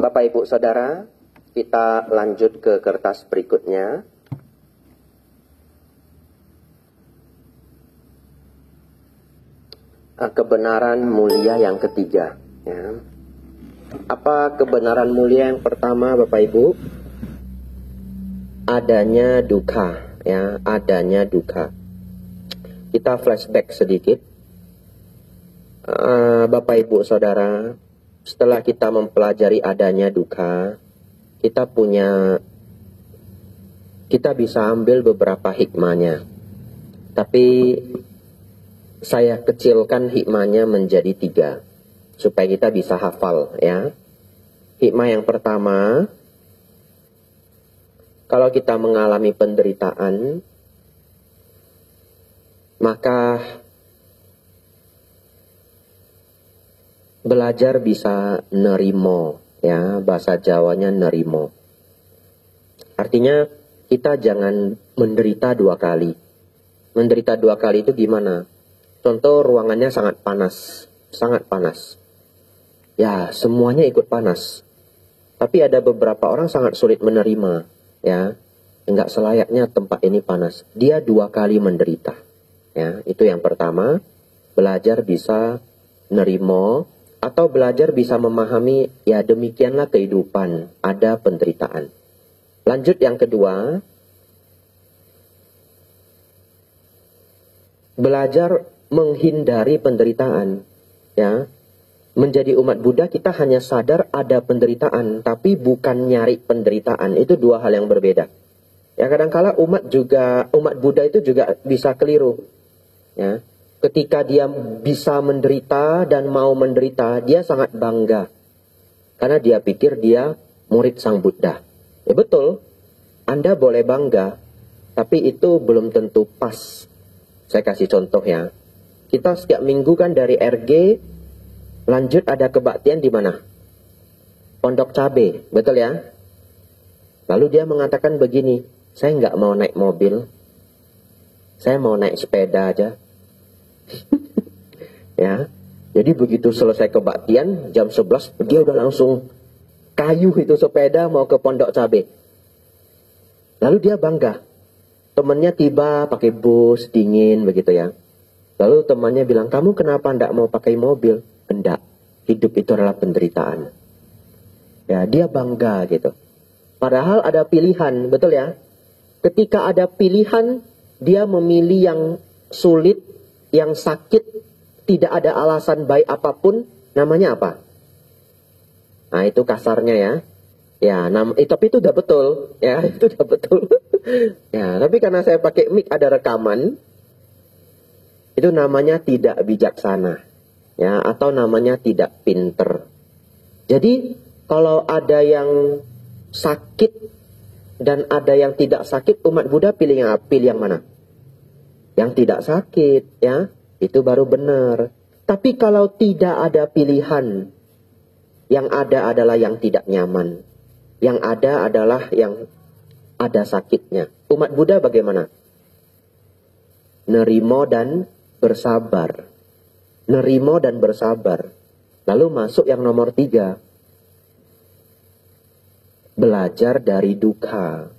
Bapak Ibu Saudara, kita lanjut ke kertas berikutnya. Kebenaran mulia yang ketiga. Ya. Apa kebenaran mulia yang pertama, Bapak Ibu? Adanya duka, ya, adanya duka. Kita flashback sedikit. Bapak Ibu Saudara, setelah kita mempelajari adanya duka, kita bisa ambil beberapa hikmahnya. Tapi saya kecilkan hikmahnya menjadi 3 supaya kita bisa hafal, ya. Hikmah yang pertama, kalau kita mengalami penderitaan, maka belajar bisa nerimo, ya, bahasa Jawanya nerimo. Artinya kita jangan menderita 2 kali. Menderita 2 kali itu gimana? Contoh, ruangannya sangat panas, sangat panas. Ya, semuanya ikut panas. Tapi ada beberapa orang sangat sulit menerima, ya. Enggak selayaknya tempat ini panas. Dia 2 kali menderita. Ya, itu yang pertama. Belajar bisa nerimo, atau belajar bisa memahami, ya demikianlah kehidupan, ada penderitaan. Lanjut yang kedua, belajar menghindari penderitaan, ya. Menjadi umat Buddha kita hanya sadar ada penderitaan, tapi bukan nyari penderitaan. Itu 2 hal yang berbeda. Ya, kadangkala umat Buddha itu juga bisa keliru. Ya. Ketika dia bisa menderita dan mau menderita, dia sangat bangga. Karena dia pikir dia murid Sang Buddha. Ya betul, Anda boleh bangga, tapi itu belum tentu pas. Saya kasih contoh, ya. Kita setiap minggu kan dari RG, lanjut ada kebaktian di mana? Pondok Cabe, betul ya? Lalu dia mengatakan begini, saya nggak mau naik mobil, saya mau naik sepeda aja. Ya, jadi begitu selesai kebaktian jam 11, dia udah langsung kayuh itu sepeda mau ke Pondok Cabe. Lalu dia bangga. Temannya tiba pakai bus dingin begitu ya. Lalu temannya bilang, kamu kenapa ndak mau pakai mobil? Enggak, hidup itu adalah penderitaan. Ya, dia bangga gitu. Padahal ada pilihan, betul ya? Ketika ada pilihan, dia memilih yang sulit, yang sakit, tidak ada alasan baik apapun, namanya apa? Nah, itu kasarnya ya. Ya, tapi itu udah betul, ya, itu udah betul. Ya, tapi karena saya pakai mic ada rekaman, itu namanya tidak bijaksana, ya, atau namanya tidak pinter. Jadi kalau ada yang sakit dan ada yang tidak sakit, umat Buddha pilih yang mana? Yang tidak sakit, ya, itu baru benar. Tapi kalau tidak ada pilihan, yang ada adalah yang tidak nyaman. Yang ada adalah yang ada sakitnya. Umat Buddha bagaimana? Nerimo dan bersabar. Nerimo dan bersabar. Lalu masuk yang nomor 3. Belajar dari duka.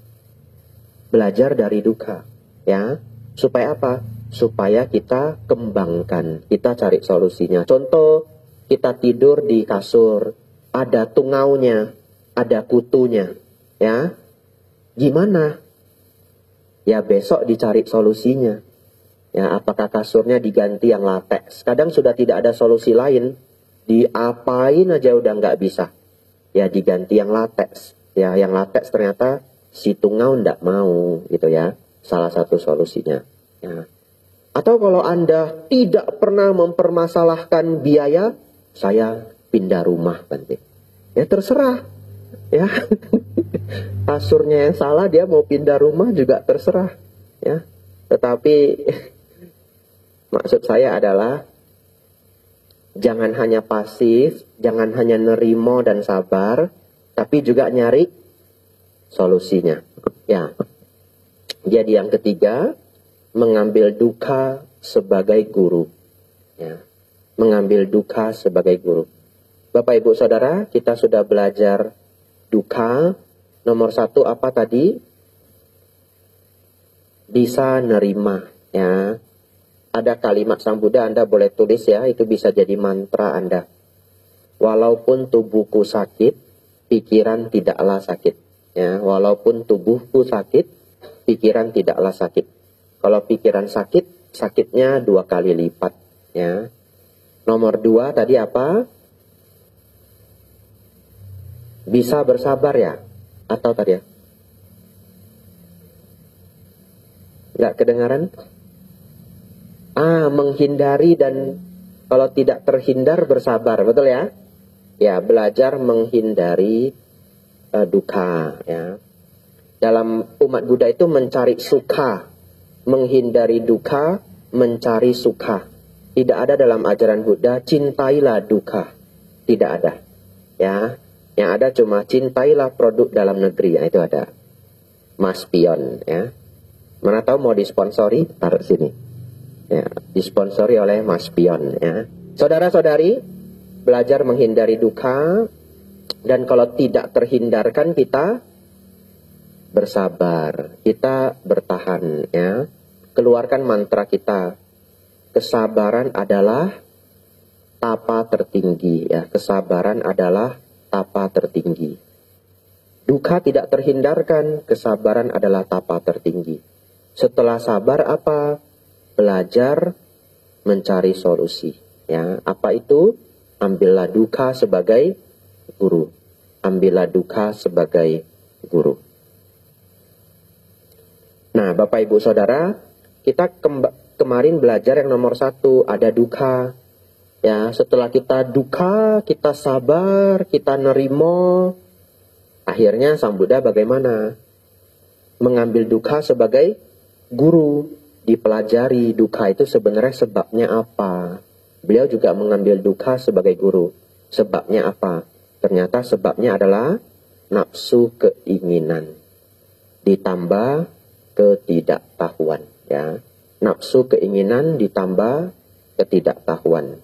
Belajar dari duka. Ya. Supaya apa? Supaya kita kembangkan. Kita cari solusinya. Contoh, kita tidur di kasur. Ada tungaunya. Ada kutunya. Ya. Gimana? Ya besok dicari solusinya. Ya, apakah kasurnya diganti yang latex? Kadang sudah tidak ada solusi lain. Diapain aja udah nggak bisa. Ya diganti yang latex. Ya, yang latex ternyata si tungau nggak mau gitu ya. Salah satu solusinya. Ya. Atau kalau Anda tidak pernah mempermasalahkan biaya, saya pindah rumah nanti. Ya terserah. Ya. Kasurnya yang salah, dia mau pindah rumah juga terserah. Ya. Tetapi maksud saya adalah jangan hanya pasif, jangan hanya nerimo dan sabar, tapi juga nyari solusinya. Ya. Jadi yang ketiga, mengambil duka sebagai guru. Ya. Mengambil duka sebagai guru. Bapak Ibu Saudara, kita sudah belajar duka. Nomor 1 apa tadi? Bisa nerima, ya. Ada kalimat Sang Buddha, Anda boleh tulis ya, itu bisa jadi mantra Anda. Walaupun tubuhku sakit, pikiran tidaklah sakit. Ya, walaupun tubuhku sakit, pikiran tidaklah sakit. Kalau pikiran sakit, sakitnya 2 kali lipat, ya. Nomor 2 tadi apa? Bisa bersabar ya? Atau tadi ya? Nggak kedengaran? Menghindari dan kalau tidak terhindar bersabar, betul ya? Ya, belajar menghindari duka, ya. Dalam umat Buddha itu mencari suka, menghindari duka, mencari suka. Tidak ada dalam ajaran Buddha, cintailah duka. Tidak ada, ya. Yang ada cuma cintailah produk dalam negeri, ya, itu ada. Mas Pion, ya. Mana tahu mau disponsori, taruh sini. Ya, disponsori oleh Mas Pion, ya. Saudara-saudari, belajar menghindari duka, dan kalau tidak terhindarkan kita bersabar, kita bertahan, ya. Keluarkan mantra kita. Kesabaran adalah tapa tertinggi, ya. Kesabaran adalah tapa tertinggi. Duka tidak terhindarkan, kesabaran adalah tapa tertinggi. Setelah sabar apa? Belajar mencari solusi. Ya, apa itu? Ambillah duka sebagai guru. Ambillah duka sebagai guru. Nah, Bapak Ibu Saudara, kita kemarin belajar yang nomor 1, ada duka. Ya, setelah kita duka, kita sabar, kita nerimo, akhirnya Sang Buddha bagaimana? Mengambil duka sebagai guru, dipelajari duka itu sebenarnya sebabnya apa. Beliau juga mengambil duka sebagai guru. Sebabnya apa? Ternyata sebabnya adalah nafsu keinginan ditambah ketidaktahuan, ya. Nafsu keinginan ditambah ketidaktahuan.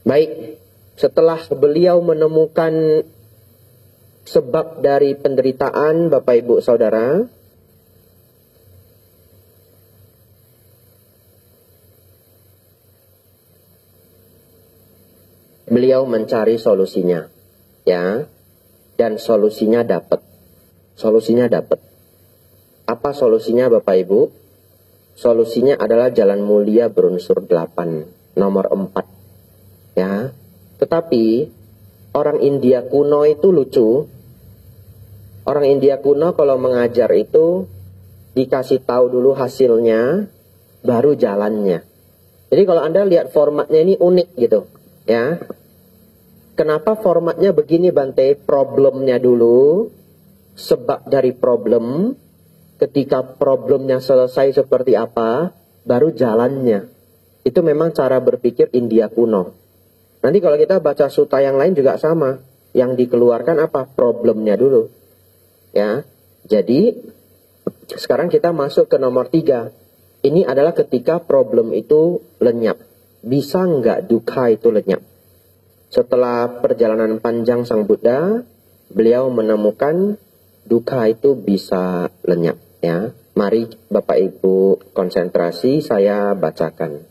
Baik, setelah beliau menemukan sebab dari penderitaan, Bapak Ibu Saudara, beliau mencari solusinya, ya, dan solusinya dapat. Solusinya dapat. Apa solusinya, Bapak Ibu? Solusinya adalah jalan mulia berunsur 8, nomor 4. Ya, tetapi orang India kuno itu lucu. Orang India kuno kalau mengajar itu dikasih tahu dulu hasilnya, baru jalannya. Jadi kalau Anda lihat formatnya ini unik gitu, ya. Kenapa formatnya begini, Bante? Problemnya dulu, sebab dari problem, ketika problemnya selesai seperti apa, baru jalannya. Itu memang cara berpikir India kuno. Nanti kalau kita baca sutta yang lain juga sama. Yang dikeluarkan apa? Problemnya dulu. Ya. Jadi, sekarang kita masuk ke nomor 3. Ini adalah ketika problem itu lenyap. Bisa nggak duka itu lenyap? Setelah perjalanan panjang Sang Buddha, beliau menemukan duka itu bisa lenyap. Ya. Mari Bapak Ibu konsentrasi, saya bacakan.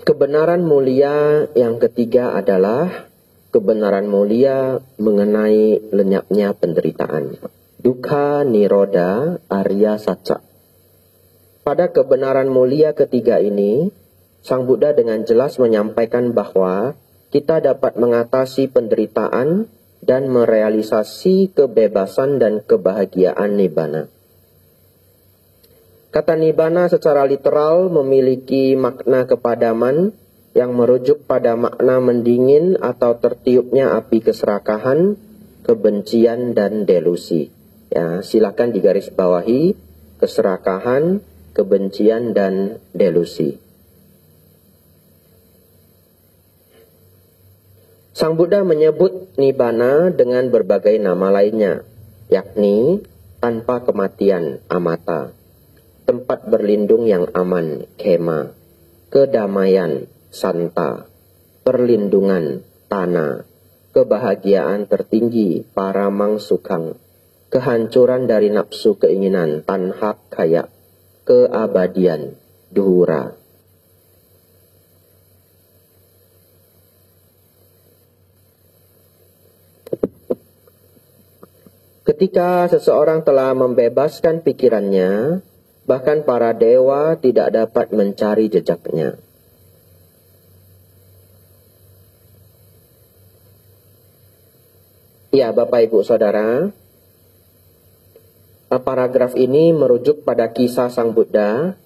Kebenaran mulia yang ketiga adalah kebenaran mulia mengenai lenyapnya penderitaan. Dukkha nirodha arya sacca. Pada kebenaran mulia ketiga ini, Sang Buddha dengan jelas menyampaikan bahwa kita dapat mengatasi penderitaan dan merealisasi kebebasan dan kebahagiaan nibbana. Kata nibbana secara literal memiliki makna kepadaman yang merujuk pada makna mendingin atau tertiupnya api keserakahan, kebencian, dan delusi. Ya, silakan digarisbawahi keserakahan, kebencian, dan delusi. Sang Buddha menyebut nibbana dengan berbagai nama lainnya, yakni tanpa kematian, amata. tempat berlindung yang aman, kema, kedamaian, santa, perlindungan, tanah, kebahagiaan tertinggi, paramang sukang, kehancuran dari nafsu keinginan, tanhak kaya, keabadian, duhura. Ketika seseorang telah membebaskan pikirannya, bahkan para dewa tidak dapat mencari jejaknya. Ya, Bapak Ibu Saudara, paragraf ini merujuk pada kisah Sang Buddha.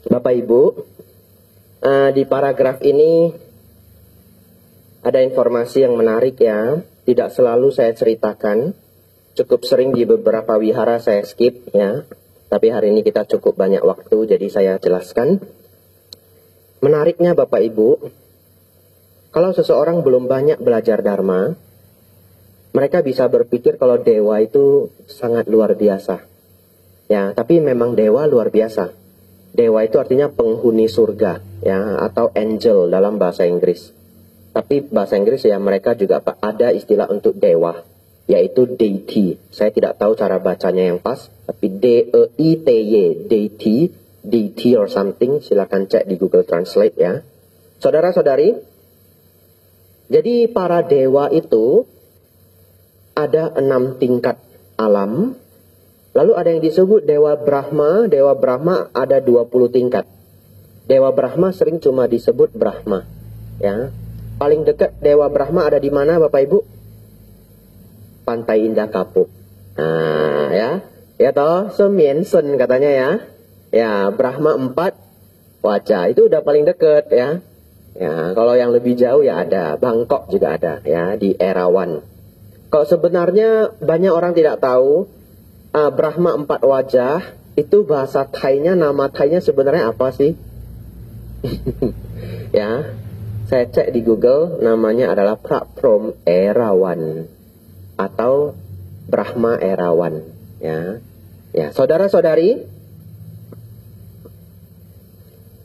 Bapak Ibu, di paragraf ini ada informasi yang menarik ya. Tidak selalu saya ceritakan. Cukup sering di beberapa wihara saya skip ya. Tapi hari ini kita cukup banyak waktu, jadi saya jelaskan. Menariknya Bapak Ibu, kalau seseorang belum banyak belajar Dharma, mereka bisa berpikir kalau dewa itu sangat luar biasa. Ya, tapi memang dewa luar biasa. Dewa itu artinya penghuni surga, ya, atau angel dalam bahasa Inggris. Tapi bahasa Inggris ya mereka juga ada istilah untuk dewa, yaitu deity. Saya tidak tahu cara bacanya yang pas, tapi D-E-I-T-Y, deity, deity or something, silakan cek di Google Translate ya. Saudara-saudari, jadi para dewa itu ada 6 tingkat alam. Lalu ada yang disebut Dewa Brahma. Dewa Brahma ada 20 tingkat. Dewa Brahma sering cuma disebut Brahma. Ya. Paling dekat Dewa Brahma ada di mana Bapak Ibu? Pantai Indah Kapuk. Nah, ya. Ya toh, Semiensen katanya ya. Ya, Brahma 4 wajah. Itu udah paling dekat ya. Ya, kalau yang lebih jauh ya ada. Bangkok juga ada ya, di Erawan. Kalau sebenarnya banyak orang tidak tahu, Brahma 4 wajah, itu bahasa Thainya, nama Thainya sebenarnya apa sih? Ya, saya cek di Google, namanya adalah Praprom Erawan. Atau Brahma Erawan. Ya, ya, saudara-saudari,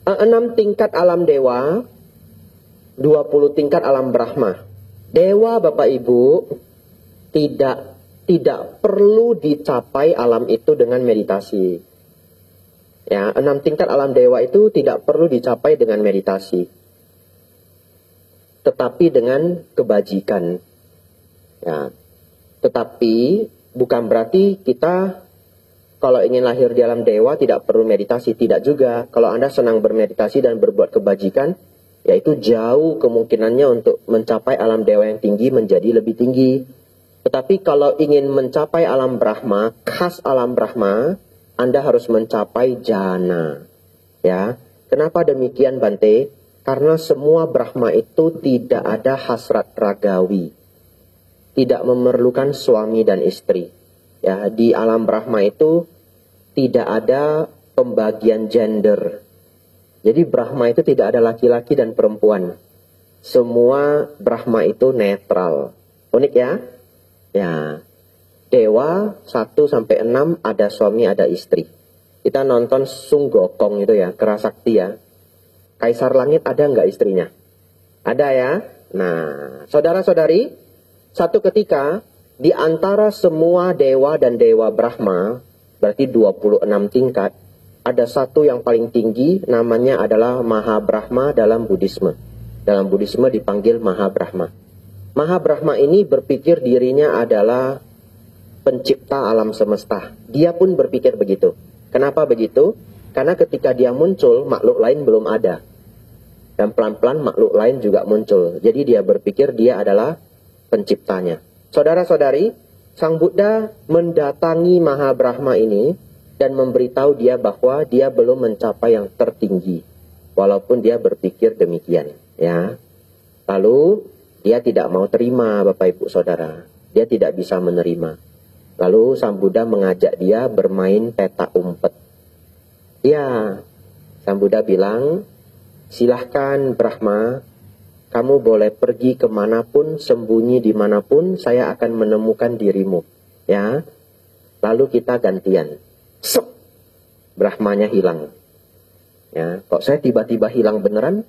6 tingkat alam dewa, 20 tingkat alam Brahma. Dewa Bapak Ibu tidak perlu dicapai alam itu dengan meditasi. Ya, 6 tingkat alam dewa itu tidak perlu dicapai dengan meditasi. Tetapi dengan kebajikan. Ya. Tetapi bukan berarti kita kalau ingin lahir di alam dewa tidak perlu meditasi. Tidak juga. Kalau Anda senang bermeditasi dan berbuat kebajikan, yaitu jauh kemungkinannya untuk mencapai alam dewa yang tinggi menjadi lebih tinggi. Tetapi kalau ingin mencapai alam Brahma, khas alam Brahma, Anda harus mencapai jana. Ya, kenapa demikian Bante? Karena semua Brahma itu tidak ada hasrat ragawi, tidak memerlukan suami dan istri. Ya, di alam Brahma itu tidak ada pembagian gender. Jadi Brahma itu tidak ada laki-laki dan perempuan. Semua Brahma itu netral. Unik ya? Ya. Dewa 1-6 ada suami ada istri. Kita nonton Sung Gokong itu ya, Kerasakti ya. Kaisar Langit ada nggak istrinya? Ada ya. Nah, saudara-saudari, satu ketika di antara semua dewa dan dewa Brahma, berarti 26 tingkat, ada satu yang paling tinggi, namanya adalah Mahabrahma dalam Buddhisme. Dalam Buddhisme dipanggil Mahabrahma. Mahabrahma ini berpikir dirinya adalah pencipta alam semesta. Dia pun berpikir begitu. Kenapa begitu? Karena ketika dia muncul, makhluk lain belum ada. Dan pelan-pelan makhluk lain juga muncul. Jadi dia berpikir dia adalah penciptanya. Saudara-saudari, Sang Buddha mendatangi Mahabrahma ini dan memberitahu dia bahwa dia belum mencapai yang tertinggi. Walaupun dia berpikir demikian. Ya. Lalu dia tidak mau terima Bapak Ibu Saudara. Dia tidak bisa menerima. Lalu Sang Buddha mengajak dia bermain petak umpet. Ya, Sang Buddha bilang, silahkan Brahma, kamu boleh pergi kemanapun, sembunyi dimanapun, saya akan menemukan dirimu. Ya, lalu kita gantian. Sep, Brahmanya hilang. Ya, kok saya tiba-tiba hilang beneran?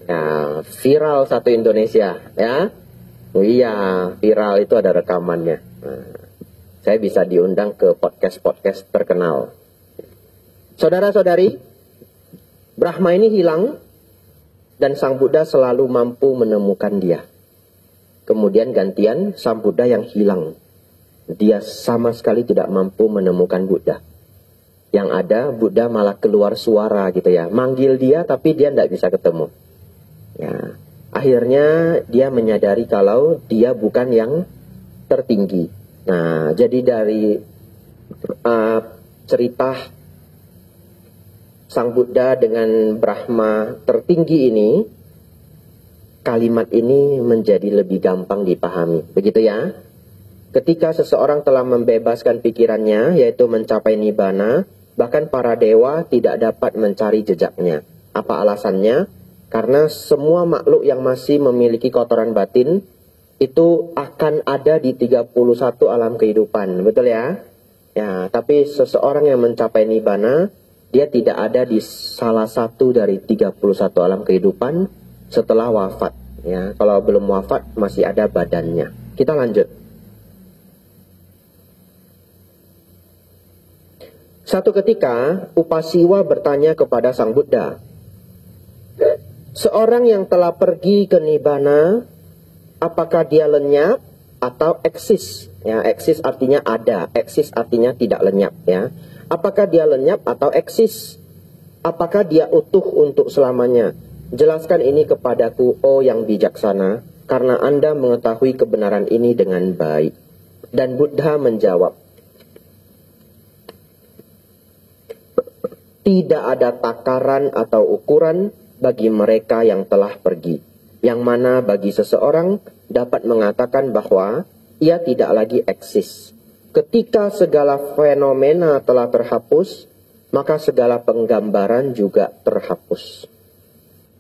Ya, viral satu Indonesia, ya. Oh iya, viral itu ada rekamannya. Nah, saya bisa diundang ke podcast-podcast terkenal. Saudara-saudari, Brahma ini hilang dan Sang Buddha selalu mampu menemukan dia. Kemudian gantian Sang Buddha yang hilang. Dia sama sekali tidak mampu menemukan Buddha. Yang ada Buddha malah keluar suara gitu ya. Manggil dia tapi dia tidak bisa ketemu. Ya, akhirnya dia menyadari kalau dia bukan yang tertinggi. Nah, jadi dari cerita Sang Buddha dengan Brahma tertinggi ini, kalimat ini menjadi lebih gampang dipahami. Begitu ya. Ketika seseorang telah membebaskan pikirannya, yaitu mencapai nibbana, bahkan para dewa tidak dapat mencari jejaknya. Apa alasannya? Karena semua makhluk yang masih memiliki kotoran batin itu akan ada di 31 alam kehidupan. Betul ya? Ya, tapi seseorang yang mencapai nibbana, dia tidak ada di salah satu dari 31 alam kehidupan setelah wafat. Ya, kalau belum wafat masih ada badannya. Kita lanjut. Satu ketika, Upasiwa bertanya kepada Sang Buddha, seorang yang telah pergi ke nibbana, apakah dia lenyap atau eksis. Ya, eksis artinya ada, eksis artinya tidak lenyap. Ya, apakah dia lenyap atau eksis? Apakah dia utuh untuk selamanya? Jelaskan ini kepadaku, oh yang bijaksana, karena Anda mengetahui kebenaran ini dengan baik. Dan Buddha menjawab, tidak ada takaran atau ukuran bagi mereka yang telah pergi, yang mana bagi seseorang dapat mengatakan bahwa ia tidak lagi eksis. Ketika segala fenomena telah terhapus, maka segala penggambaran juga terhapus.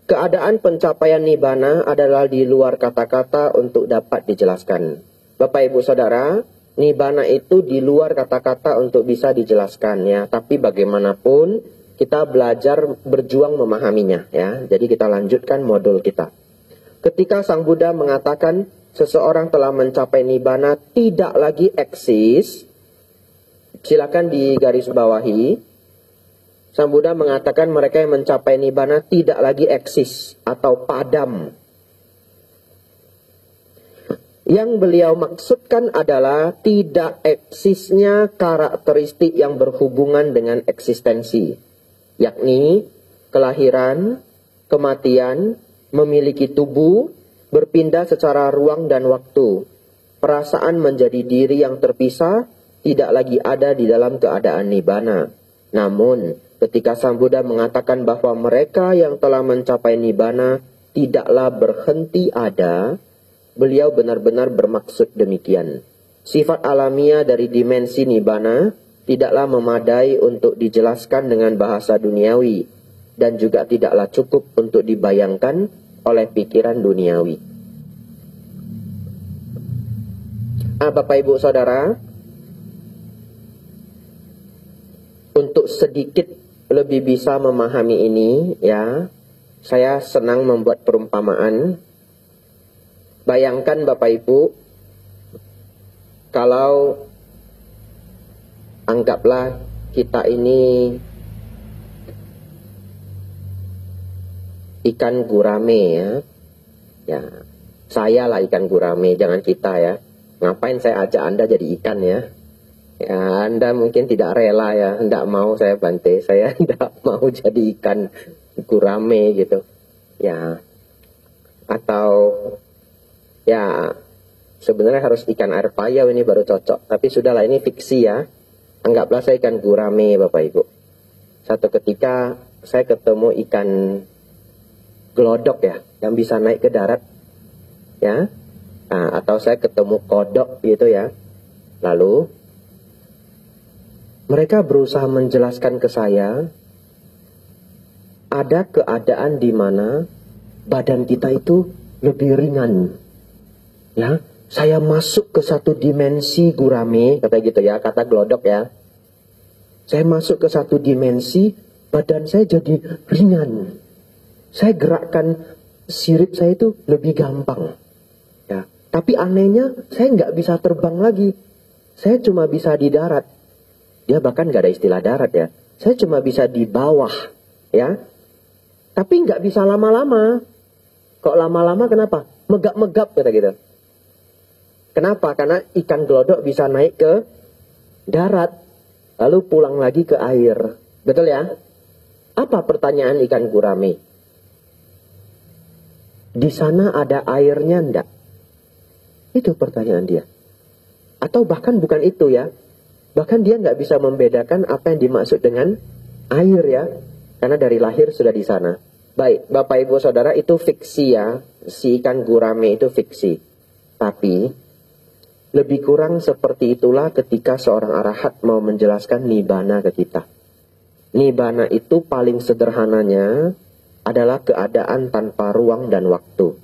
Keadaan pencapaian nibbana adalah di luar kata-kata untuk dapat dijelaskan. Bapak Ibu Saudara, nibbana itu di luar kata-kata untuk bisa dijelaskan ya, tapi bagaimanapun kita belajar berjuang memahaminya ya. Jadi kita lanjutkan modul kita. Ketika Sang Buddha mengatakan seseorang telah mencapai nibbana tidak lagi eksis, silakan digaris bawahi. Sang Buddha mengatakan mereka yang mencapai nibbana tidak lagi eksis atau padam. Yang beliau maksudkan adalah tidak eksisnya karakteristik yang berhubungan dengan eksistensi, yakni kelahiran, kematian, memiliki tubuh, berpindah secara ruang dan waktu. Perasaan menjadi diri yang terpisah tidak lagi ada di dalam keadaan nibbana. Namun, ketika Sang Buddha mengatakan bahwa mereka yang telah mencapai nibbana tidaklah berhenti ada, beliau benar-benar bermaksud demikian. Sifat alamiah dari dimensi nibbana tidaklah memadai untuk dijelaskan dengan bahasa duniawi, dan juga tidaklah cukup untuk dibayangkan oleh pikiran duniawi. Bapak Ibu Saudara, untuk sedikit lebih bisa memahami ini ya, saya senang membuat perumpamaan. Bayangkan Bapak Ibu, kalau anggaplah kita ini ikan gurame ya. Ya, saya lah ikan gurame, jangan kita ya. Ngapain saya ajak Anda jadi ikan ya? Ya, Anda mungkin tidak rela ya, tidak mau saya bantai, saya tidak mau jadi ikan gurame gitu. Ya, atau ya sebenarnya harus ikan air payau ini baru cocok. Tapi sudahlah, ini fiksi ya. Anggaplah saya ikan gurame Bapak Ibu. Satu ketika saya ketemu ikan glodok ya, yang bisa naik ke darat ya. Nah, atau saya ketemu kodok gitu ya. Lalu mereka berusaha menjelaskan ke saya, ada keadaan di mana badan kita itu lebih ringan. Ya, saya masuk ke satu dimensi gurame, kata gitu ya, kata glodok ya. Saya masuk ke satu dimensi, badan saya jadi ringan. Saya gerakkan sirip saya itu lebih gampang. Ya, tapi anehnya saya nggak bisa terbang lagi. Saya cuma bisa di darat. Dia bahkan nggak ada istilah darat ya. Saya cuma bisa di bawah, ya. Tapi nggak bisa lama-lama. Kok lama-lama kenapa? Megap-megap kata gitu. Kenapa? Karena ikan glodok bisa naik ke darat, lalu pulang lagi ke air. Betul ya? Apa pertanyaan ikan gurame? Di sana ada airnya enggak? Itu pertanyaan dia. Atau bahkan bukan itu ya. Bahkan dia nggak bisa membedakan apa yang dimaksud dengan air ya. Karena dari lahir sudah di sana. Baik, Bapak Ibu Saudara, itu fiksi ya. Si ikan gurame itu fiksi. Tapi lebih kurang seperti itulah ketika seorang arahat mau menjelaskan nibbana ke kita. Nibbana itu paling sederhananya adalah keadaan tanpa ruang dan waktu.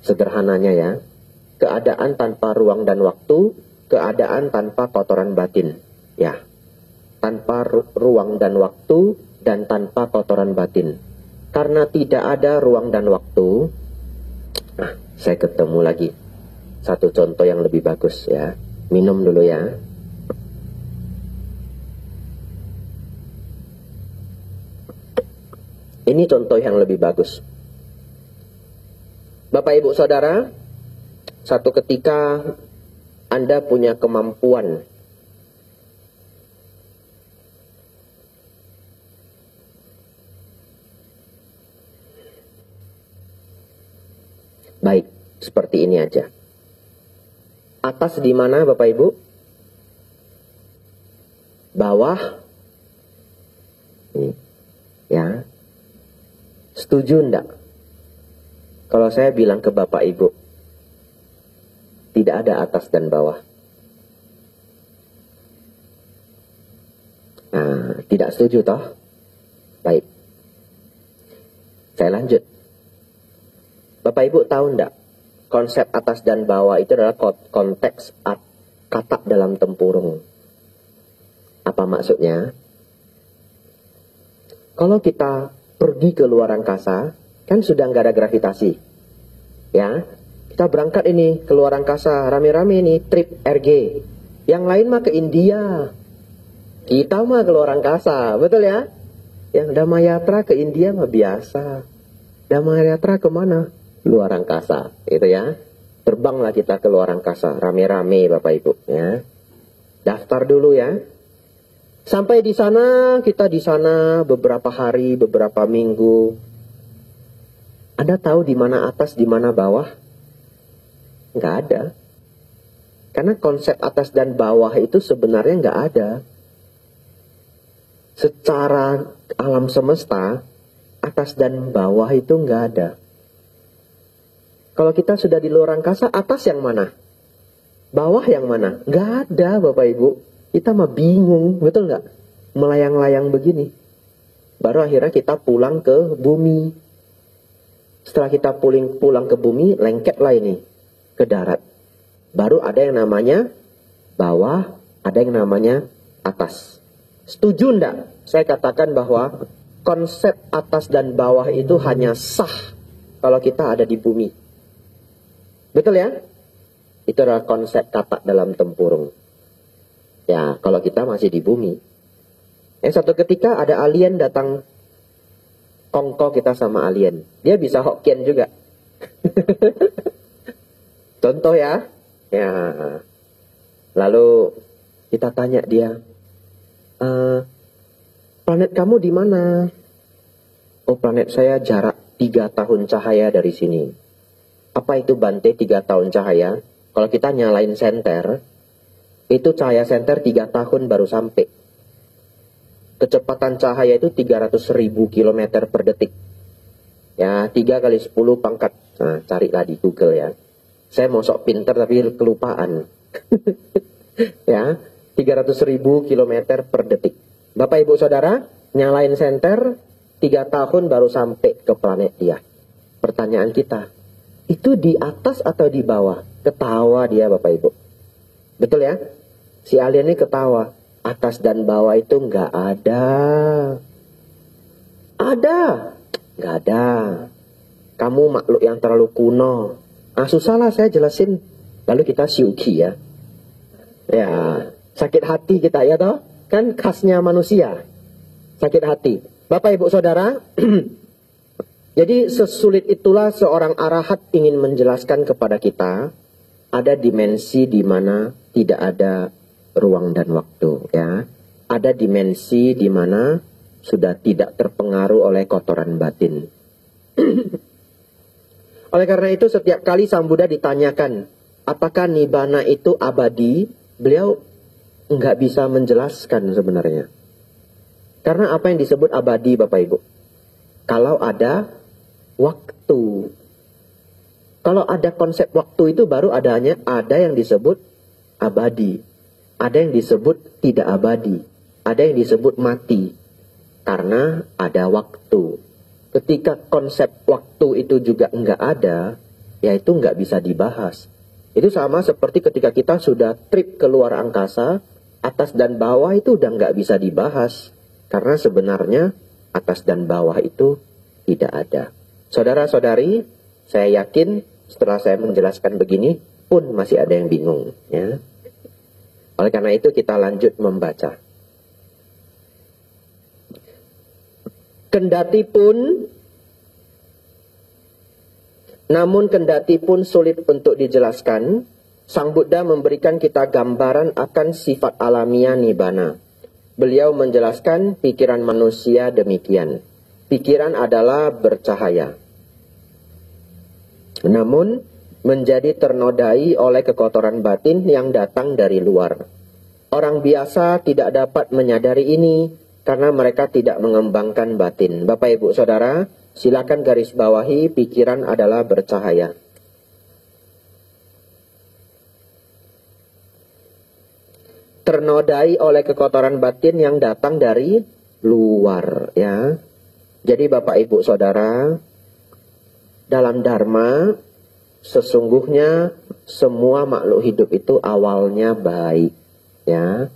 Sederhananya ya. Keadaan tanpa ruang dan waktu, keadaan tanpa kotoran batin. Ya. Tanpa ruang dan waktu dan tanpa kotoran batin. Karena tidak ada ruang dan waktu. Nah, saya ketemu lagi satu contoh yang lebih bagus ya. Minum dulu ya. Ini contoh yang lebih bagus. Bapak Ibu Saudara, satu ketika Anda punya kemampuan baik, seperti ini aja. Atas di mana Bapak Ibu? Bawah. Ini. Ya. Setuju enggak? Kalau saya bilang ke Bapak Ibu, tidak ada atas dan bawah. Nah, tidak setuju toh? Baik. Saya lanjut. Bapak Ibu tahu enggak? Konsep atas dan bawah itu adalah konteks kata dalam tempurung. Apa maksudnya? Kalau kita pergi ke luar angkasa, kan sudah nggak ada gravitasi. Ya, kita berangkat ini ke luar angkasa, rame-rame nih, trip RG. Yang lain mah ke India. Kita mah ke luar angkasa, betul ya? Yang Damayatra ke India mah biasa. Damayatra kemana? Luar angkasa, gitu ya. Terbanglah kita ke luar angkasa, rame-rame Bapak Ibu, ya. Daftar dulu ya. Sampai di sana, kita di sana beberapa hari, beberapa minggu. Anda tahu di mana atas, di mana bawah? Nggak ada. Karena konsep atas dan bawah itu sebenarnya nggak ada. Secara alam semesta, atas dan bawah itu nggak ada. Kalau kita sudah di luar angkasa, atas yang mana? Bawah yang mana? Nggak ada Bapak Ibu. Kita mah bingung, betul nggak? Melayang-layang begini. Baru akhirnya kita pulang ke bumi. Setelah kita pulang ke bumi, lengketlah ini ke darat. Baru ada yang namanya bawah, ada yang namanya atas. Setuju enggak? Saya katakan bahwa konsep atas dan bawah itu hanya sah kalau kita ada di bumi. Betul ya? Itu adalah konsep kata dalam tempurung. Ya, kalau kita masih di bumi. Satu ketika ada alien datang kongko kita sama alien. Dia bisa Hokkien juga. Contoh ya. Ya. Lalu kita tanya dia, planet kamu di mana? Oh, planet saya jarak 3 tahun cahaya dari sini. Apa itu Bante 3 tahun cahaya? Kalau kita nyalain senter, itu cahaya senter 3 tahun baru sampai. Kecepatan cahaya itu 300.000 km per detik. Ya, 3 kali 10 pangkat. Nah, carilah di Google ya. Saya mau sok pinter tapi kelupaan. Ya, 300.000 km per detik. Bapak Ibu Saudara, nyalain senter 3 tahun baru sampai ke planet dia. Pertanyaan kita, itu di atas atau di bawah? Ketawa dia Bapak Ibu. Betul ya? Si alien ini ketawa. Atas dan bawah itu nggak ada. Ada. Nggak ada. Kamu makhluk yang terlalu kuno. Susah lah saya jelasin. Lalu kita syuki ya. Ya, sakit hati kita ya toh. Kan khasnya manusia. Sakit hati. Bapak Ibu Saudara, jadi sesulit itulah seorang arahat ingin menjelaskan kepada kita ada dimensi di mana tidak ada ruang dan waktu ya. Ada dimensi di mana sudah tidak terpengaruh oleh kotoran batin. Oleh karena itu setiap kali Sang Buddha ditanyakan apakah nibbana itu abadi, beliau nggak bisa menjelaskan sebenarnya. Karena apa yang disebut abadi Bapak Ibu? Kalau ada waktu. Kalau ada konsep waktu itu baru ada yang disebut abadi. Ada yang disebut tidak abadi. Ada yang disebut mati. Karena ada waktu. Ketika konsep waktu itu juga nggak ada, ya itu nggak bisa dibahas. Itu sama seperti ketika kita sudah trip ke luar angkasa, atas dan bawah itu udah nggak bisa dibahas. Karena sebenarnya atas dan bawah itu tidak ada. Saudara-saudari, saya yakin setelah saya menjelaskan begini pun masih ada yang bingung. Ya. Oleh karena itu kita lanjut membaca. Kendati pun Namun kendati pun sulit untuk dijelaskan, Sang Buddha memberikan kita gambaran akan sifat alamiah Nibbana. Beliau menjelaskan pikiran manusia demikian. Pikiran adalah bercahaya, namun menjadi ternodai oleh kekotoran batin yang datang dari luar. Orang biasa tidak dapat menyadari ini karena mereka tidak mengembangkan batin. Bapak Ibu Saudara, silakan garis bawahi pikiran adalah bercahaya. Ternodai oleh kekotoran batin yang datang dari luar, ya. Jadi Bapak Ibu Saudara, dalam Dharma sesungguhnya semua makhluk hidup itu awalnya baik, ya.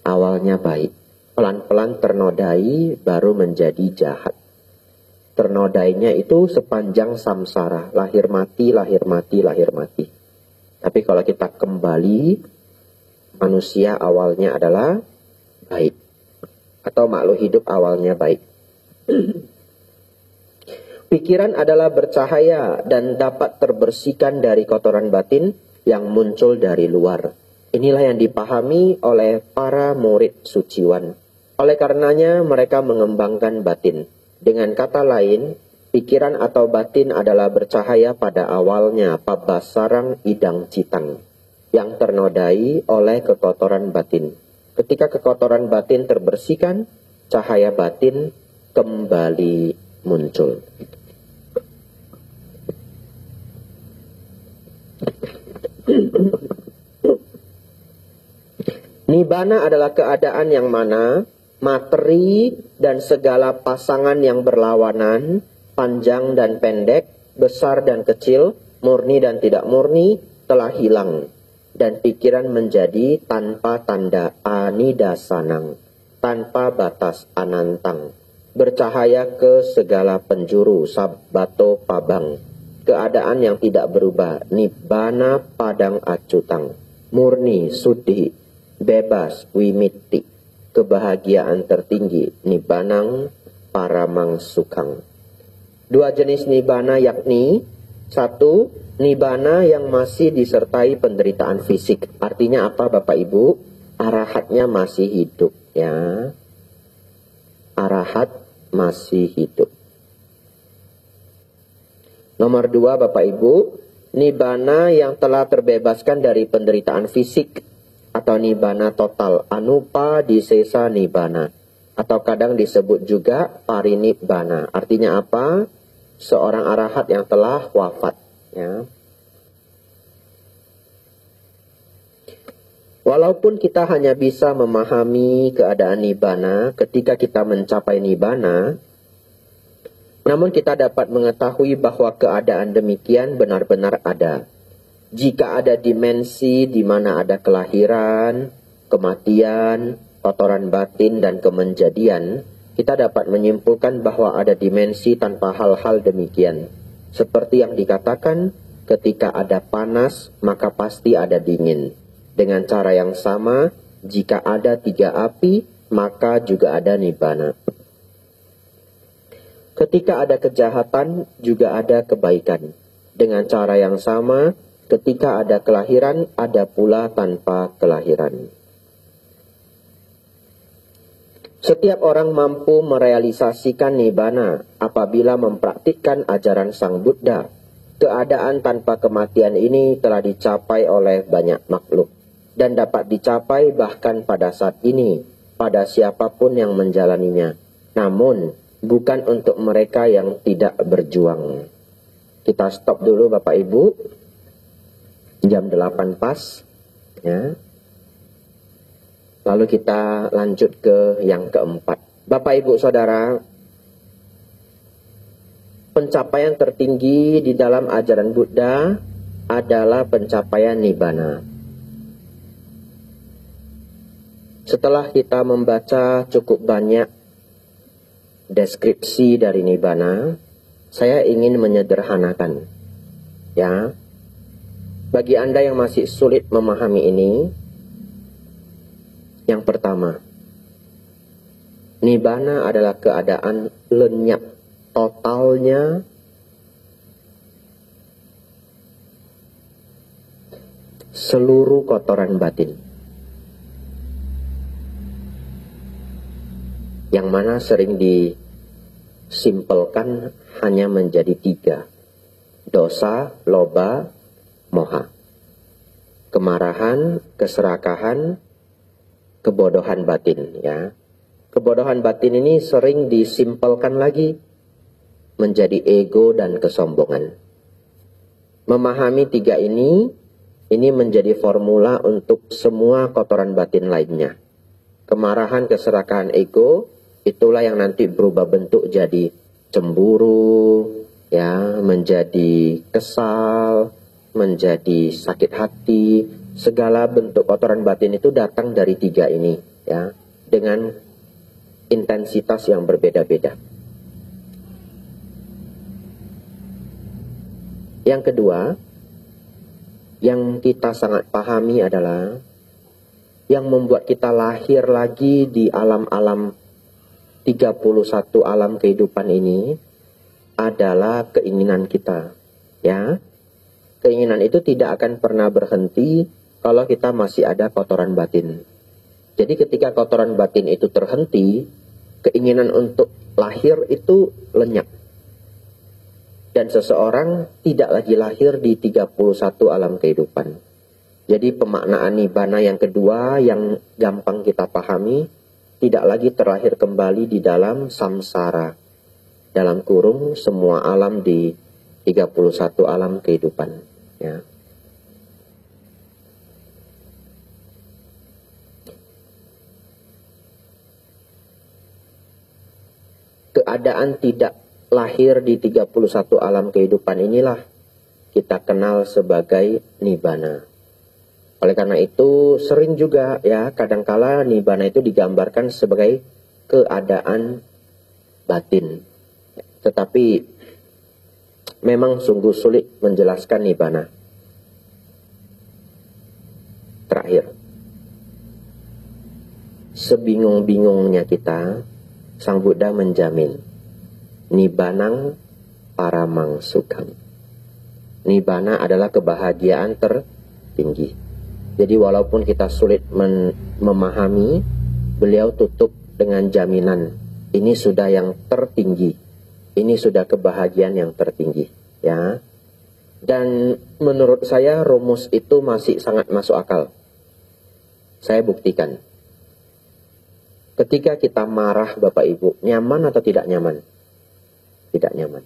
Awalnya baik. Pelan-pelan ternodai baru menjadi jahat. Ternodainya itu sepanjang samsara, lahir mati, lahir mati, lahir mati. Tapi kalau kita kembali, manusia awalnya adalah baik. Atau makhluk hidup awalnya baik. Pikiran adalah bercahaya dan dapat terbersihkan dari kotoran batin yang muncul dari luar. Inilah yang dipahami oleh para murid suciwan. Oleh karenanya mereka mengembangkan batin. Dengan kata lain, pikiran atau batin adalah bercahaya pada awalnya pabasarang idang citang, yang ternodai oleh kekotoran batin. Ketika kekotoran batin terbersihkan, cahaya batin kembali muncul. Nibbana adalah keadaan yang mana materi dan segala pasangan yang berlawanan, panjang dan pendek, besar dan kecil, murni dan tidak murni, telah hilang. Dan pikiran menjadi tanpa tanda anidasanang, tanpa batas anantang, bercahaya ke segala penjuru, sabbato pabang, keadaan yang tidak berubah, nibbana padang acutang, murni, sudhi, bebas, wimitti, kebahagiaan tertinggi, nibbanang paramang sukang. Dua jenis nibbana yakni, satu, nibbana yang masih disertai penderitaan fisik. Artinya apa Bapak Ibu? Arahatnya masih hidup, ya. Arahat masih hidup. Nomor dua Bapak Ibu, nibbana yang telah terbebaskan dari penderitaan fisik atau nibbana total, anupa disesa nibbana, atau kadang disebut juga parinibbana. Artinya apa? Seorang arahat yang telah wafat, ya. Walaupun kita hanya bisa memahami keadaan nibbana ketika kita mencapai nibbana, namun kita dapat mengetahui bahwa keadaan demikian benar-benar ada. Jika ada dimensi di mana ada kelahiran, kematian, kotoran batin, dan kemenjadian, kita dapat menyimpulkan bahwa ada dimensi tanpa hal-hal demikian. Seperti yang dikatakan, ketika ada panas, maka pasti ada dingin. Dengan cara yang sama, jika ada 3 api, maka juga ada nibbana. Ketika ada kejahatan, juga ada kebaikan. Dengan cara yang sama, ketika ada kelahiran, ada pula tanpa kelahiran. Setiap orang mampu merealisasikan nibbana apabila mempraktikkan ajaran Sang Buddha. Keadaan tanpa kematian ini telah dicapai oleh banyak makhluk dan dapat dicapai bahkan pada saat ini pada siapapun yang menjalaninya. Namun bukan untuk mereka yang tidak berjuang. Kita stop dulu Bapak Ibu. Jam 8 pas, ya. Lalu kita lanjut ke yang keempat. Bapak Ibu Saudara, pencapaian tertinggi di dalam ajaran Buddha adalah pencapaian nibbana. Setelah kita membaca cukup banyak deskripsi dari nibbana, saya ingin menyederhanakan, ya. Bagi Anda yang masih sulit memahami ini, yang pertama, nibbana adalah keadaan lenyap totalnya seluruh kotoran batin. Yang mana sering disimpelkan hanya menjadi 3. Dosa, loba, moha. Kemarahan, keserakahan, kebodohan batin, ya. Kebodohan batin ini sering disimpelkan lagi menjadi ego dan kesombongan. Memahami 3 ini menjadi formula untuk semua kotoran batin lainnya. Kemarahan, keserakahan, ego, itulah yang nanti berubah bentuk jadi cemburu, ya, menjadi kesal, menjadi sakit hati. Segala bentuk kotoran batin itu datang dari 3 ini, ya, dengan intensitas yang berbeda-beda. Yang kedua, yang kita sangat pahami adalah yang membuat kita lahir lagi di alam-alam 31 alam kehidupan ini adalah keinginan kita, ya. Keinginan itu tidak akan pernah berhenti kalau kita masih ada kotoran batin. Jadi ketika kotoran batin itu terhenti, keinginan untuk lahir itu lenyap. Dan seseorang tidak lagi lahir di 31 alam kehidupan. Jadi pemaknaan nibbana yang kedua yang gampang kita pahami, tidak lagi terlahir kembali di dalam samsara. Dalam kurung semua alam di 31 alam kehidupan. Ya. Keadaan tidak lahir di 31 alam kehidupan inilah kita kenal sebagai nibbana. Oleh karena itu sering juga, ya, kadangkala nibbana itu digambarkan sebagai keadaan batin. Tetapi memang sungguh sulit menjelaskan nibbana. Terakhir, sebingung-bingungnya kita, Sang Buddha menjamin Nibbanang paramang sukham. Nibbana adalah kebahagiaan tertinggi. Jadi walaupun kita sulit memahami, beliau tutup dengan jaminan ini sudah yang tertinggi. Ini sudah kebahagiaan yang tertinggi, ya. Dan menurut saya rumus itu masih sangat masuk akal. Saya buktikan. Ketika kita marah Bapak Ibu, nyaman atau tidak nyaman? Tidak nyaman.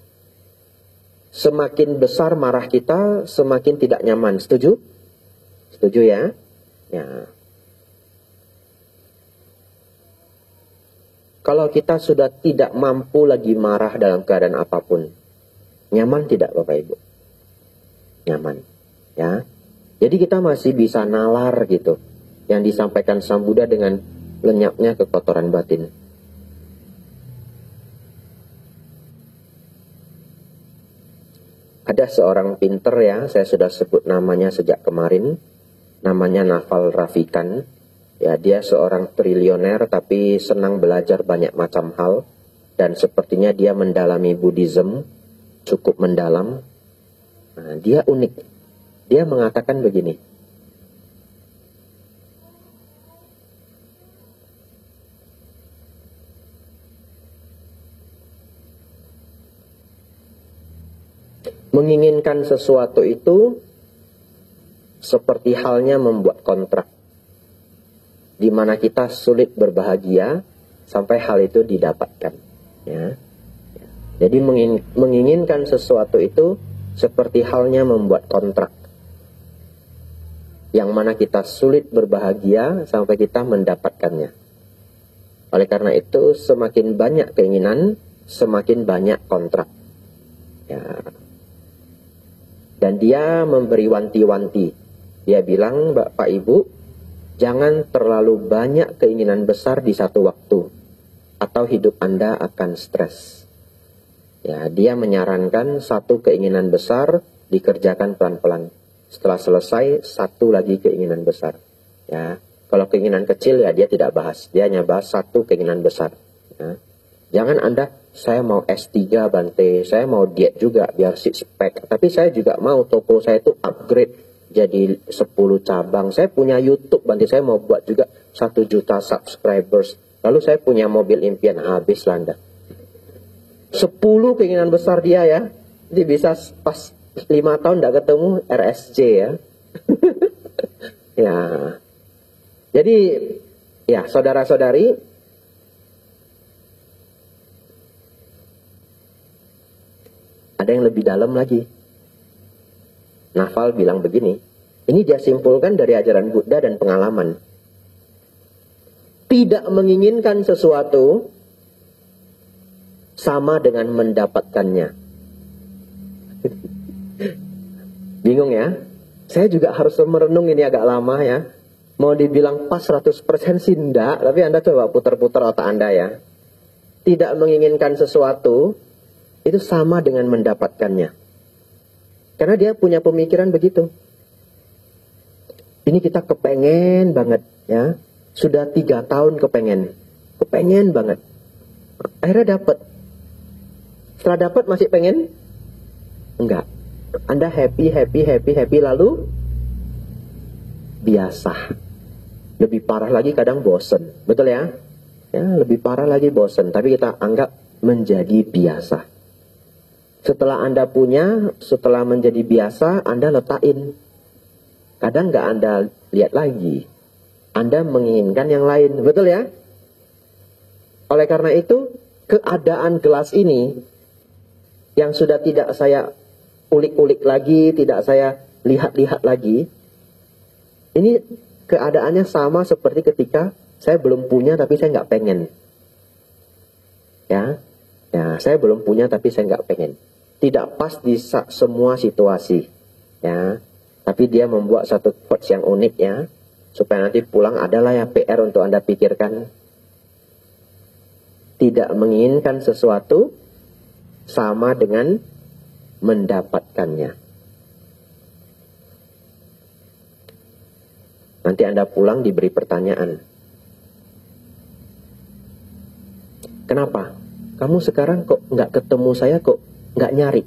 Semakin besar marah kita, semakin tidak nyaman. Setuju? Setuju, ya? Ya. Kalau kita sudah tidak mampu lagi marah dalam keadaan apapun, nyaman tidak Bapak Ibu? Nyaman, ya. Jadi kita masih bisa nalar gitu. Yang disampaikan Sang Buddha dengan lenyapnya kekotoran batin. Ada seorang pinter, ya, saya sudah sebut namanya sejak kemarin. Namanya Naval Ravikant. Ya, dia seorang triliuner tapi senang belajar banyak macam hal. Dan sepertinya dia mendalami Buddhism cukup mendalam. Nah, dia unik. Dia mengatakan begini. Menginginkan sesuatu itu seperti halnya membuat kontrak, di mana kita sulit berbahagia sampai hal itu didapatkan. Ya. Jadi menginginkan sesuatu itu seperti halnya membuat kontrak, yang mana kita sulit berbahagia sampai kita mendapatkannya. Oleh karena itu, semakin banyak keinginan, semakin banyak kontrak. Ya. Dan dia memberi wanti-wanti. Dia bilang, Bapak Ibu, jangan terlalu banyak keinginan besar di satu waktu, atau hidup Anda akan stres. Ya, dia menyarankan satu keinginan besar dikerjakan pelan-pelan. Setelah selesai, satu lagi keinginan besar. Ya, kalau keinginan kecil ya dia tidak bahas. Dia hanya bahas satu keinginan besar. Ya. Jangan Anda, saya mau S3 Bante, saya mau diet juga biar six pack. Tapi saya juga mau toko saya itu upgrade jadi 10 cabang. Saya punya YouTube, nanti saya mau buat juga 1 juta subscribers. Lalu saya punya mobil impian, habis lah Anda. 10 keinginan besar dia ya. Jadi bisa pas 5 tahun tidak ketemu RSJ ya. Ya. Jadi ya saudara-saudari, ada yang lebih dalam lagi. Naval bilang begini, ini dia simpulkan dari ajaran Buddha dan pengalaman. Tidak menginginkan sesuatu sama dengan mendapatkannya. Bingung ya? Saya juga harus merenung ini agak lama ya. Mau dibilang pas 100% sih enggak, tapi Anda coba putar-putar otak Anda ya. Tidak menginginkan sesuatu itu sama dengan mendapatkannya. Karena dia punya pemikiran begitu. Ini kita kepengen banget ya. Sudah 3 tahun kepengen banget. Akhirnya dapat. Setelah dapat masih pengen? Enggak. Anda happy lalu biasa. Lebih parah lagi kadang bosen. Betul ya? Ya, lebih parah lagi bosen. Tapi kita anggap menjadi biasa. Setelah Anda punya, setelah menjadi biasa, Anda letakkan. Kadang nggak Anda lihat lagi. Anda menginginkan yang lain. Betul ya? Oleh karena itu, keadaan gelas ini, yang sudah tidak saya ulik-ulik lagi, tidak saya lihat-lihat lagi, ini keadaannya sama seperti ketika saya belum punya tapi saya nggak pengen. Ya, saya belum punya tapi saya nggak pengen. Tidak pas di semua situasi, ya. Tapi dia membuat satu quotes yang unik ya, supaya nanti pulang adalah ya PR untuk Anda pikirkan. Tidak menginginkan sesuatu sama dengan mendapatkannya. Nanti Anda pulang diberi pertanyaan. Kenapa? Kamu sekarang kok nggak ketemu saya, kok nggak nyari?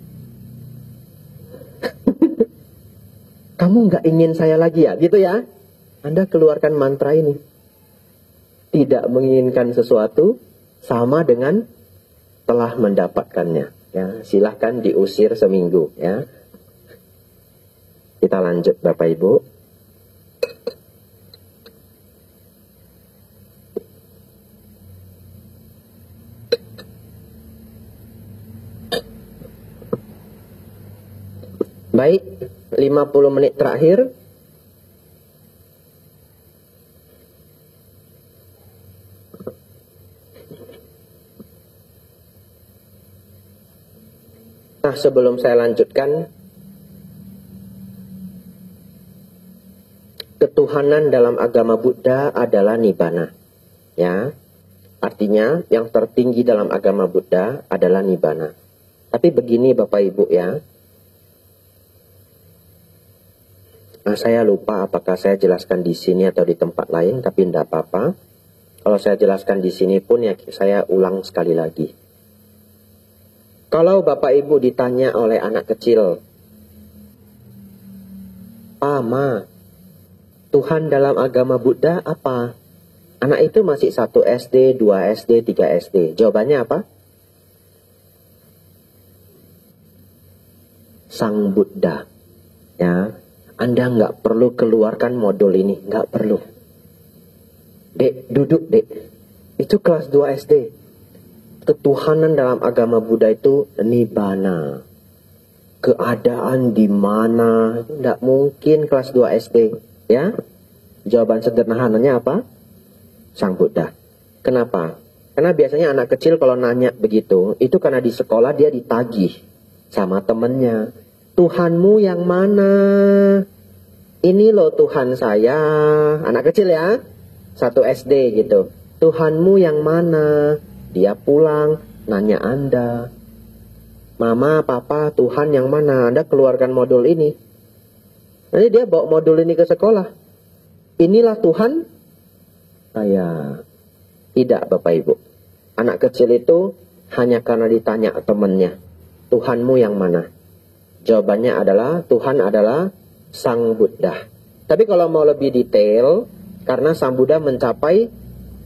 Kamu nggak ingin saya lagi ya? Gitu ya? Anda keluarkan mantra ini. Tidak menginginkan sesuatu sama dengan telah mendapatkannya. Ya, silahkan diusir seminggu. Ya, kita lanjut Bapak Ibu. Baik, 50 menit terakhir. Nah, sebelum saya lanjutkan, ketuhanan dalam agama Buddha adalah Nibbana. Ya, artinya yang tertinggi dalam agama Buddha adalah Nibbana. Tapi begini Bapak Ibu ya. Nah, saya lupa apakah saya jelaskan di sini atau di tempat lain, tapi tidak apa-apa. Kalau saya jelaskan di sini pun ya saya ulang sekali lagi. Kalau Bapak Ibu ditanya oleh anak kecil, Ma, Tuhan dalam agama Buddha apa? Anak itu masih 1 SD, 2 SD, 3 SD. Jawabannya apa? Sang Buddha. Ya, Anda nggak perlu keluarkan modul ini, nggak perlu. Dek, duduk dek. Itu kelas 2 SD. Ketuhanan dalam agama Buddha itu Nibbana. Keadaan di mana? Tidak mungkin kelas 2 SD. Ya, jawaban sederhananya apa? Sang Buddha. Kenapa? Karena biasanya anak kecil kalau nanya begitu, itu karena di sekolah dia ditagih sama temennya. Tuhanmu yang mana? Ini loh Tuhan saya. Anak kecil ya, 1 SD gitu. Tuhanmu yang mana? Dia pulang, nanya Anda. Mama, papa, Tuhan yang mana? Anda keluarkan modul ini. Nanti dia bawa modul ini ke sekolah. Inilah Tuhan saya. Tidak Bapak Ibu. Anak kecil itu hanya karena ditanya temannya. Tuhanmu yang mana? Jawabannya adalah Tuhan adalah Sang Buddha. Tapi kalau mau lebih detail, karena Sang Buddha mencapai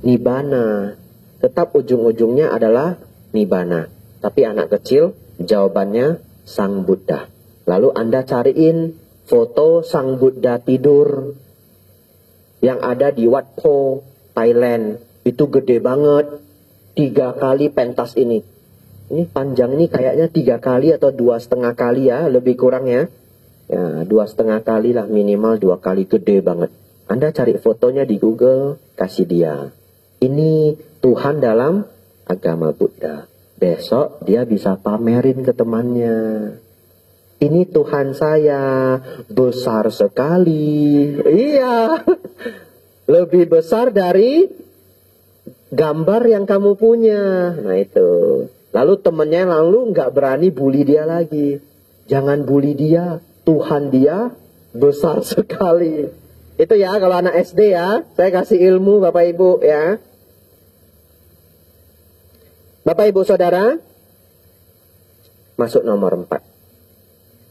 Nibbana, tetap ujung-ujungnya adalah Nibbana. Tapi anak kecil, jawabannya Sang Buddha. Lalu Anda cariin foto Sang Buddha tidur yang ada di Wat Po, Thailand. Itu gede banget, 3 kali pentas ini. Ini panjang ini kayaknya 3 kali atau 2,5 kali ya, lebih kurang ya. Ya, 2,5 kali lah minimal, 2 kali, gede banget. Anda cari fotonya di Google, kasih dia. Ini Tuhan dalam agama Buddha. Besok dia bisa pamerin ke temannya. Ini Tuhan saya, besar sekali. Iya, lebih besar dari gambar yang kamu punya. Nah itu. Lalu temennya nggak berani bully dia lagi. Jangan bully dia, Tuhan dia besar sekali. Itu ya kalau anak SD ya. Saya kasih ilmu Bapak Ibu ya. Bapak Ibu Saudara, masuk nomor 4.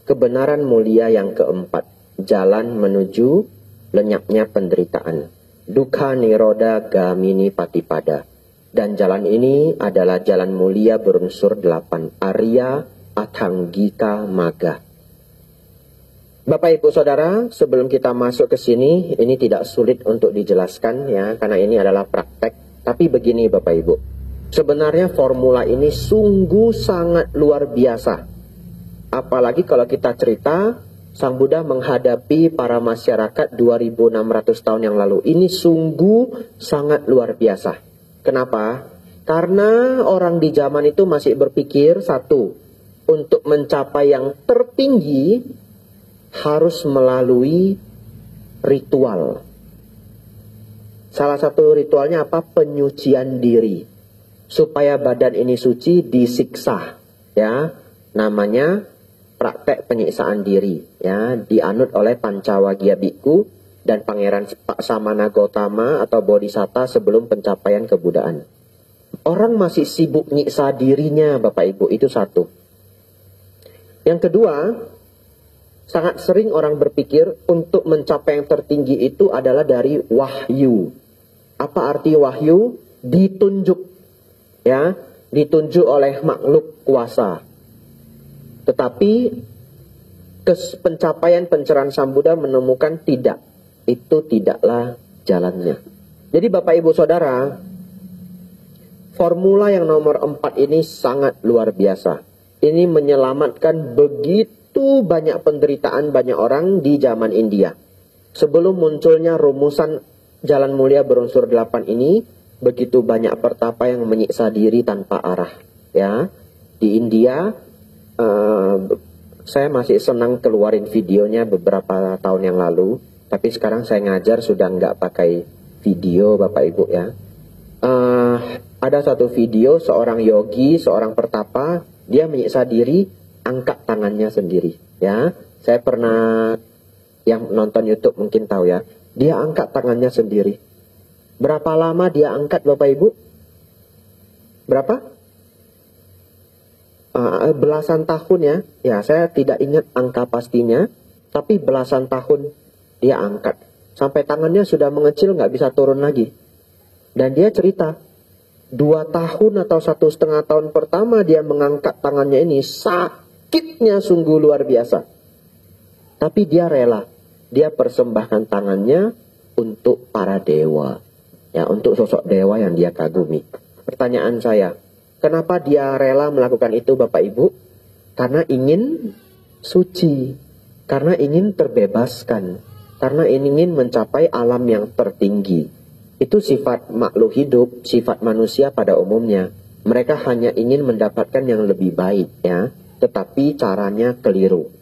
Kebenaran mulia yang keempat. Jalan menuju lenyapnya penderitaan. Dukkha Nirodha Gamini Patipada. Dan jalan ini adalah jalan mulia berunsur 8. Arya Athanggika Magga. Bapak Ibu Saudara, sebelum kita masuk ke sini, ini tidak sulit untuk dijelaskan ya, karena ini adalah praktek. Tapi begini Bapak Ibu, sebenarnya formula ini sungguh sangat luar biasa. Apalagi kalau kita cerita, Sang Buddha menghadapi para masyarakat 2600 tahun yang lalu. Ini sungguh sangat luar biasa. Kenapa? Karena orang di zaman itu masih berpikir, satu, untuk mencapai yang tertinggi harus melalui ritual. Salah satu ritualnya apa? Penyucian diri. Supaya badan ini suci, disiksa. Ya, namanya praktek penyiksaan diri. Ya, dianut oleh Pancawagya Bhikkhu dan Pangeran Samana Gautama atau Bodhisatta sebelum pencapaian kebudaan. Orang masih sibuk nyiksa dirinya Bapak Ibu, itu satu. Yang kedua, sangat sering orang berpikir untuk mencapai yang tertinggi itu adalah dari wahyu. Apa arti wahyu? Ditunjuk. Ya, ditunjuk oleh makhluk kuasa. Tetapi pencapaian pencerahan Sang Buddha menemukan tidak. Itu tidaklah jalannya. Jadi Bapak Ibu Saudara, formula yang nomor 4 ini sangat luar biasa. Ini menyelamatkan begitu banyak penderitaan banyak orang di zaman India. Sebelum munculnya rumusan jalan mulia berunsur 8 ini, begitu banyak pertapa yang menyiksa diri tanpa arah. Ya, di India, saya masih senang keluarin videonya beberapa tahun yang lalu. Tapi sekarang saya ngajar sudah nggak pakai video Bapak Ibu ya. Ada satu video seorang yogi, seorang pertapa, dia menyiksa diri, angkat tangannya sendiri. Ya, saya pernah, yang nonton YouTube mungkin tahu ya. Dia angkat tangannya sendiri. Berapa lama dia angkat Bapak Ibu? Berapa? Belasan tahun ya. Ya, saya tidak ingat angka pastinya, tapi belasan tahun dia angkat. Sampai tangannya sudah mengecil, nggak bisa turun lagi. Dan dia cerita, 2 tahun atau 1,5 tahun pertama dia mengangkat tangannya ini, sakitnya sungguh luar biasa. Tapi dia rela. Dia persembahkan tangannya untuk para dewa. Ya, untuk sosok dewa yang dia kagumi. Pertanyaan saya, kenapa dia rela melakukan itu Bapak Ibu? Karena ingin suci. Karena ingin terbebaskan. Karena ingin mencapai alam yang tertinggi. Itu sifat makhluk hidup, sifat manusia pada umumnya. Mereka hanya ingin mendapatkan yang lebih baik ya. Tetapi caranya keliru.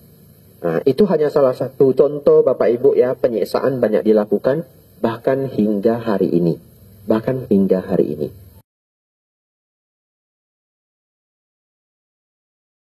Nah, itu hanya salah satu contoh Bapak Ibu ya. Penyiksaan banyak dilakukan. Bahkan hingga hari ini. Bahkan hingga hari ini.